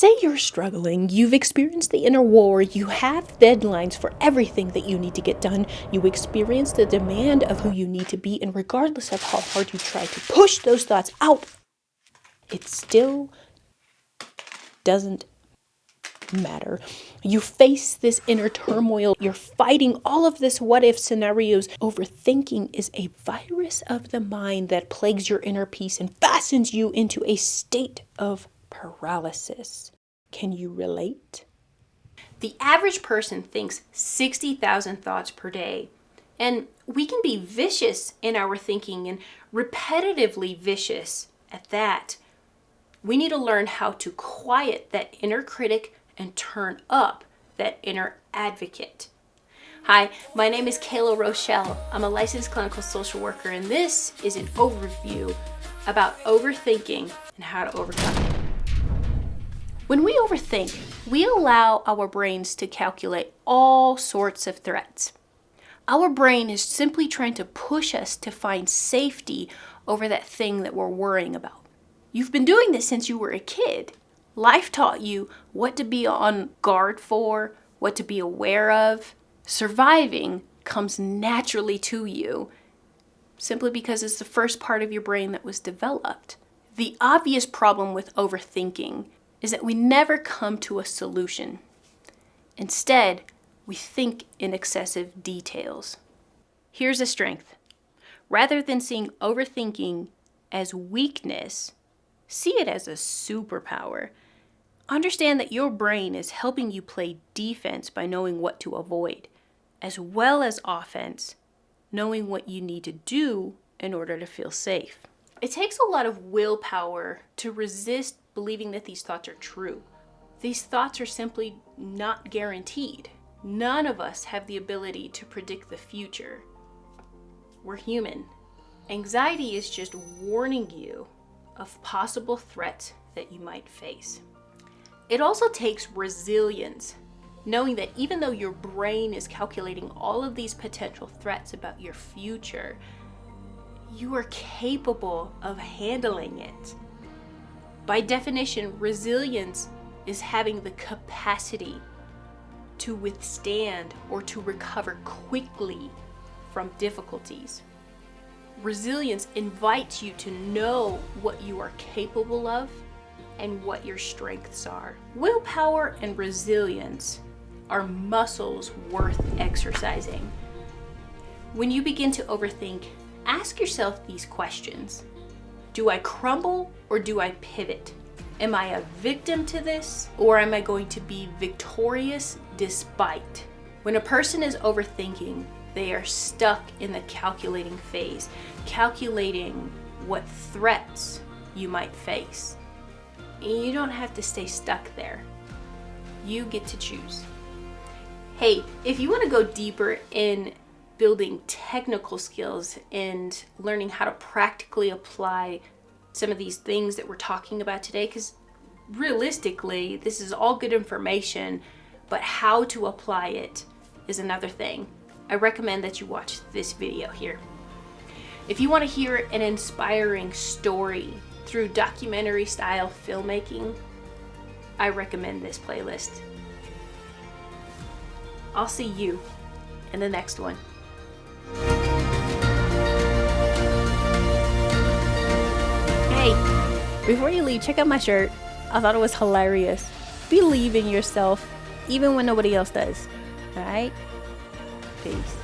Say you're struggling, you've experienced the inner war, you have deadlines for everything that you need to get done, you experience the demand of who you need to be, and regardless of how hard you try to push those thoughts out, it still doesn't matter. You face this inner turmoil, you're fighting all of this what-if scenarios. Overthinking is a virus of the mind that plagues your inner peace and fastens you into a state of paralysis. Can you relate? The average person thinks 60,000 thoughts per day, and we can be vicious in our thinking and repetitively vicious at that. We need to learn how to quiet that inner critic and turn up that inner advocate. Hi, my name is Kayla Rochelle. I'm a licensed clinical social worker, and this is an overview about overthinking and how to overcome it. When we overthink, we allow our brains to calculate all sorts of threats. Our brain is simply trying to push us to find safety over that thing that we're worrying about. You've been doing this since you were a kid. Life taught you what to be on guard for, what to be aware of. Surviving comes naturally to you simply because it's the first part of your brain that was developed. The obvious problem with overthinking is that we never come to a solution. Instead, we think in excessive details. Here's a strength. Rather than seeing overthinking as weakness, see it as a superpower. Understand that your brain is helping you play defense by knowing what to avoid, as well as offense, knowing what you need to do in order to feel safe. It takes a lot of willpower to resist believing that these thoughts are true. These thoughts are simply not guaranteed. None of us have the ability to predict the future. We're human. Anxiety is just warning you of possible threats that you might face. It also takes resilience, knowing that even though your brain is calculating all of these potential threats about your future, you are capable of handling it. By definition, resilience is having the capacity to withstand or to recover quickly from difficulties. Resilience invites you to know what you are capable of and what your strengths are. Willpower and resilience are muscles worth exercising. When you begin to overthink, ask yourself these questions. Do I crumble or do I pivot? Am I a victim to this, or am I going to be victorious despite? When a person is overthinking, they are stuck in the calculating phase, calculating what threats you might face. And you don't have to stay stuck there. You get to choose. Hey, if you want to go deeper in building technical skills and learning how to practically apply some of these things that we're talking about today, because realistically, this is all good information, but how to apply it is another thing. I recommend that you watch this video here. If you want to hear an inspiring story through documentary style filmmaking, I recommend this playlist. I'll see you in the next one. Hey, before you leave, check out my shirt. I thought it was hilarious. Believe in yourself, even when nobody else does. All right? Peace.